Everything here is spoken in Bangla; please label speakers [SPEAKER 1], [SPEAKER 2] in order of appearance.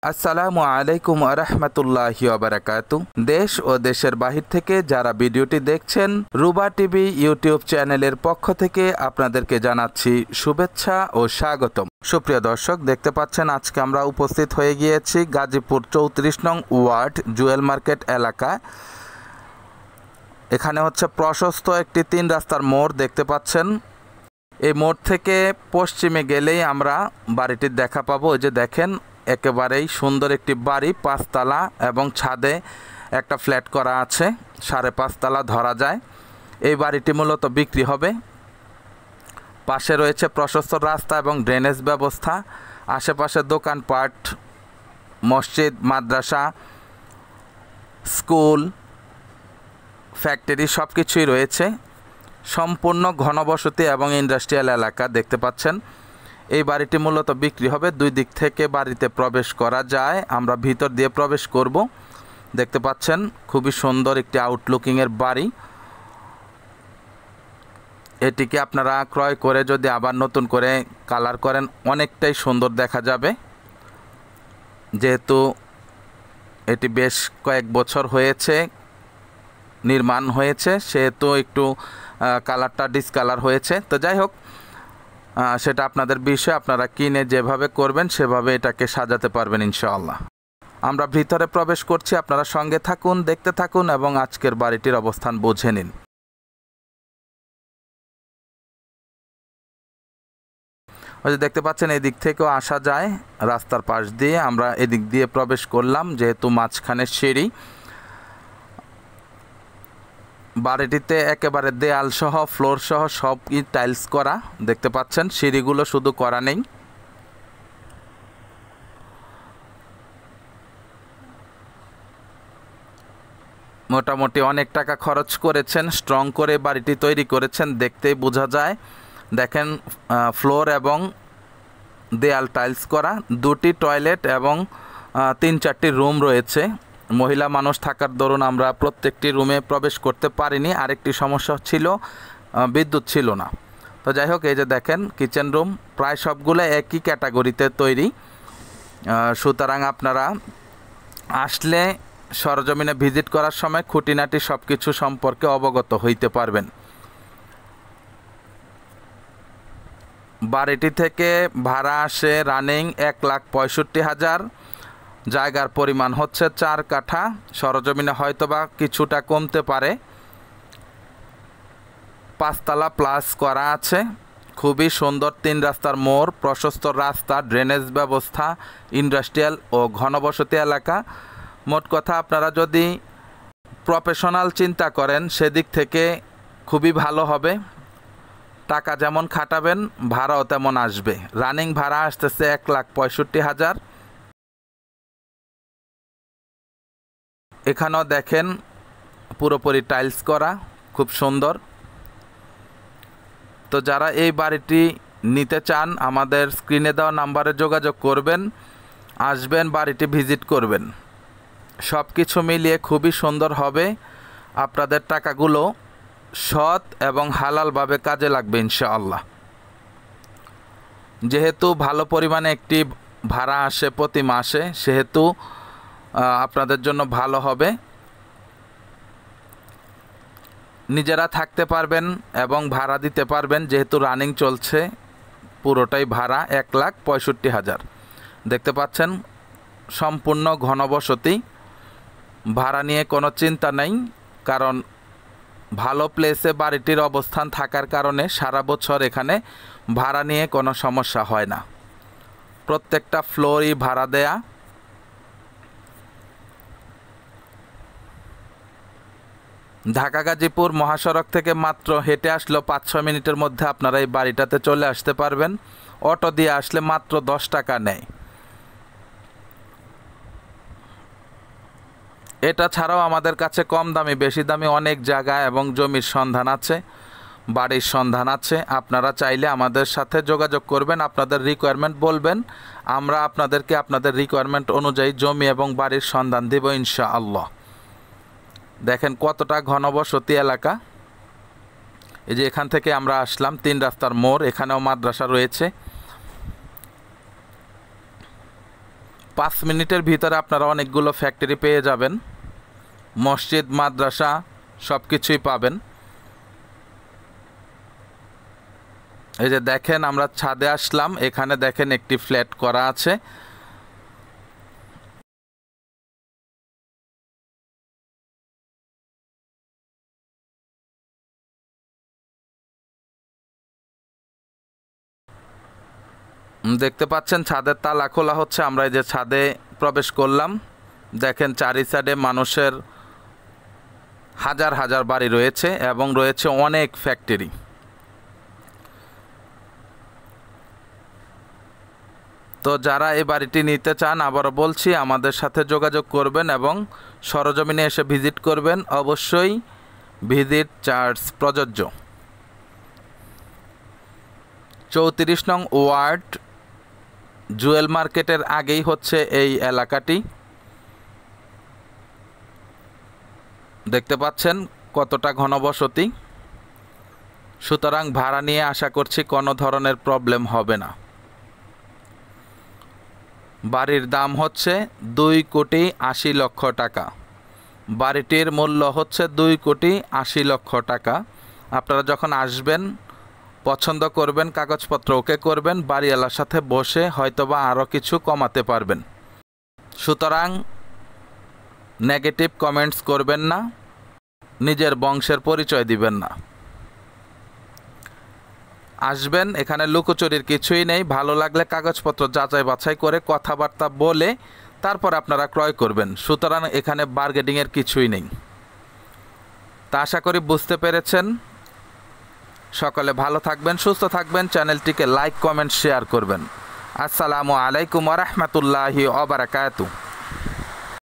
[SPEAKER 1] আসসালামু আলাইকুম আরহামতুল্লাহি ওয়াবারাকাতু। দেশ ও দেশের বাহির থেকে যারা ভিডিওটি দেখছেন, রুবা টিভি ইউটিউব চ্যানেলের পক্ষ থেকে আপনাদেরকে জানাচ্ছি শুভেচ্ছা ও স্বাগতম। সুপ্রিয় দর্শক, দেখতে পাচ্ছেন আজকে আমরা উপস্থিত হয়ে গিয়েছি গাজীপুর 34 নং ওয়ার্ড জুয়েল মার্কেট এলাকা। এখানে হচ্ছে প্রশস্ত একটি 3 রাস্তার মোড় দেখতে পাচ্ছেন। এই মোড় থেকে পশ্চিমে গেলেই আমরা বাড়িটির দেখা পাবো। ওই যে দেখেন, একেবারেই সুন্দর একটি বাড়ি, 5 তলা এবং ছাদে একটা ফ্ল্যাট করা আছে, 5.5 তলা ধরা যায়। এই বাড়িটি মূলত বিক্রি হবে। পাশে রয়েছে প্রশস্ত রাস্তা এবং ড্রেনেজ ব্যবস্থা। আশেপাশে দোকানপাট, মসজিদ, মাদ্রাসা, স্কুল, ফ্যাক্টরি সব কিছুই রয়েছে। সম্পূর্ণ ঘনবসতি এবং ইন্ডাস্ট্রিয়াল এলাকা দেখতে পাচ্ছেন। এই বাড়িটি মূলত বিক্রি হবে। 2 দিক থেকে বাড়িতে প্রবেশ করা যায়। আমরা ভিতর দিয়ে প্রবেশ করব। দেখতে পাচ্ছেন খুবই সুন্দর একটি আউটলুকিংয়ের বাড়ি। এটিকে আপনারা ক্রয় করে যদি আবার নতুন করে কালার করেন, অনেকটাই সুন্দর দেখা যাবে। যেহেতু এটি বেশ কয়েক বছর হয়েছে নির্মাণ হয়েছে, সেহেতু একটু কালারটা ডিসকালার হয়েছে। তো যাই হোক, সেটা আপনাদের বিষয়। আপনারা কিনে যেভাবে করবেন সেভাবে এটাকে সাজাতে পারবেন ইনশাআল্লাহ। আমরা ভিতরে প্রবেশ করছি, আপনারা সঙ্গে থাকুন, দেখতে থাকুন এবং আজকের বাড়িটির অবস্থান বুঝে নিন। ওই যে দেখতে পাচ্ছেন, এই দিক থেকেও আসা যায় রাস্তার পাশ দিয়ে। আমরা এদিক দিয়ে প্রবেশ করলাম, যেহেতু মাঝখানে সিঁড়ি। বাড়িটিতে একেবারে দেয়াল সহ, ফ্লোর সহ সব টাইলস করা দেখতে পাচ্ছেন। সিঁড়িগুলো শুধু করা নেই। মোটামুটি অনেক টাকা খরচ করেছেন, স্ট্রং করে বাড়িটি তৈরি করেছেন, দেখতেই বোঝা যায়। দেখেন, ফ্লোর এবং দেয়াল টাইলস করা। 2টি টয়লেট এবং 3-4টি রুম রয়েছে। মহিলা মানুষ থাকার দরুন আমরা প্রত্যেকটি রুমে প্রবেশ করতে পারিনি। আরেকটি সমস্যা ছিল, বিদ্যুৎ ছিল না। তো যাই হোক, এই যে দেখেন কিচেন রুম, প্রায় সবগুলো একই ক্যাটাগরিতে তৈরি। সুতরাং আপনারা আসলে সরজমিনে ভিজিট করার সময় খুঁটিনাটি সব কিছু সম্পর্কে অবগত হইতে পারবেন। বাড়িটি থেকে ভাড়া আসে রানিং 1,65,000। জায়গার পরিমাণ হচ্ছে 4 কাঠা। সরজমিনে হয়তোবা কিছুটা কমতে পারে। 5 তলা প্লাস করা আছে। খুবই সুন্দর 3 রাস্তার মোড়, প্রশস্ত রাস্তা, ড্রেনেজ ব্যবস্থা, ইন্ডাস্ট্রিয়াল ও ঘনবসতি এলাকা। মোট কথা, আপনারা যদি প্রফেশনাল চিন্তা করেন সেদিক থেকে খুবই ভালো হবে। টাকা যেমন খাটাবেন, ভাড়াও তেমন আসবে। রানিং ভাড়া আসতেছে 1,65,000। এখানেও দেখেন পুরোপুরি টাইলস করা, খুব সুন্দর। তো যারা এই বাড়িটি নিতে চান, আমাদের স্ক্রিনে দেওয়া নাম্বারে যোগাযোগ করবেন, আসবেন, বাড়িটি ভিজিট করবেন। সব কিছু মিলিয়ে খুবই সুন্দর হবে। আপনাদের টাকাগুলো সৎ এবং হালালভাবে কাজে লাগবে ইনশাআল্লাহ। যেহেতু ভালো পরিমাণে একটি ভাড়া আসে প্রতি মাসে, সেহেতু আপনাদের জন্য ভালো হবে। নিজেরা থাকতে পারবেন এবং ভাড়া দিতে পারবেন। যেহেতু রানিং চলছে, পুরোটাই ভাড়া 1,65,000। দেখতে পাচ্ছেন সম্পূর্ণ ঘনবসতি। ভাড়া নিয়ে কোনো চিন্তা নেই, কারণ ভালো প্লেসে বাড়িটির অবস্থান থাকার কারণে সারা বছর এখানে ভাড়া নিয়ে কোনো সমস্যা হয় না। প্রত্যেকটা ফ্লোরই ভাড়া দেয়া। ঢাকা গাজীপুর মহাসড়ক থেকে মাত্র হেঁটে আসলেও 5-6 মিনিটের মধ্যে আপনারা এই বাড়িটাতে চলে আসতে পারবেন। অটো দিয়ে আসলে মাত্র 10 টাকা নেয়। এটা ছাড়াও আমাদের কাছে কম দামি, বেশি দামি অনেক জায়গা এবং জমির সন্ধান আছে, বাড়ির সন্ধান আছে। আপনারা চাইলে আমাদের সাথে যোগাযোগ করবেন, আপনাদের রিকোয়ারমেন্ট বলবেন, আমরা আপনাদেরকে আপনাদের রিকোয়ারমেন্ট অনুযায়ী জমি এবং বাড়ির সন্ধান দেব ইনশাআল্লাহ। দেখেন কতটা ঘনবসতি এলাকা। এই যে এখান থেকে আমরা আসলাম 3 রাস্তার মোড়। এখানেও মাদ্রাসা রয়েছে। 5 মিনিটের ভিতরে আপনারা অনেকগুলো ফ্যাক্টরি পেয়ে যাবেন, মসজিদ, মাদ্রাসা সব কিছুই পাবেন। এই যে দেখেন আমরা ছাদে আসলাম, এখানে দেখেন একটি ফ্ল্যাট করা আছে। দেখতে পাচ্ছেন ছাদের তালা খোলা হচ্ছে, আমরা এই যে ছাদে প্রবেশ করলাম। দেখেন চারি সাইডে মানুষের হাজার হাজার বাড়ি রয়েছে এবং রয়েছে অনেক ফ্যাক্টরি। তো যারা এই বাড়িটি নিতে চান, আবারও বলছি, আমাদের সাথে যোগাযোগ করবেন এবং সরজমিনে এসে ভিজিট করবেন। অবশ্যই ভিজিট চার্জ প্রযোজ্য। 34 নং ওয়ার্ড, জুয়েল মার্কেটের আগেই হচ্ছে এই এলাকাটি। দেখতে পাচ্ছেন কতটা ঘনবসতি, সুতরাং ভাড়া নিয়ে আশা করছি কোনো ধরনের প্রবলেম হবে না। বাড়ির দাম হচ্ছে 2,80,00,000 টাকা। বাড়িটির মূল্য হচ্ছে 2,80,00,000 টাকা। আপনারা যখন আসবেন, পছন্দ করবেন, কাগজপত্র ওকে করবেন, বাড়িওয়ালার সাথে বসে হয়তোবা আরও কিছু কমাতে পারবেন। সুতরাং নেগেটিভ কমেন্টস করবেন না, নিজের বংশের পরিচয় দিবেন না। আসবেন, এখানে লুকোচুরির কিছুই নেই। ভালো লাগলে কাগজপত্র যাচাই বাছাই করে কথাবার্তা বলে তারপর আপনারা ক্রয় করবেন। সুতরাং এখানে বার্গেনিংয়ের কিছুই নেই। তা আশা করি বুঝতে পেরেছেন। সকলে ভালো থাকবেন, সুস্থ থাকবেন। চ্যানেলটিকে লাইক, কমেন্ট, শেয়ার করবেন। আসসালামু আলাইকুম ওয়া রাহমাতুল্লাহি ওয়া বারাকাতুহু।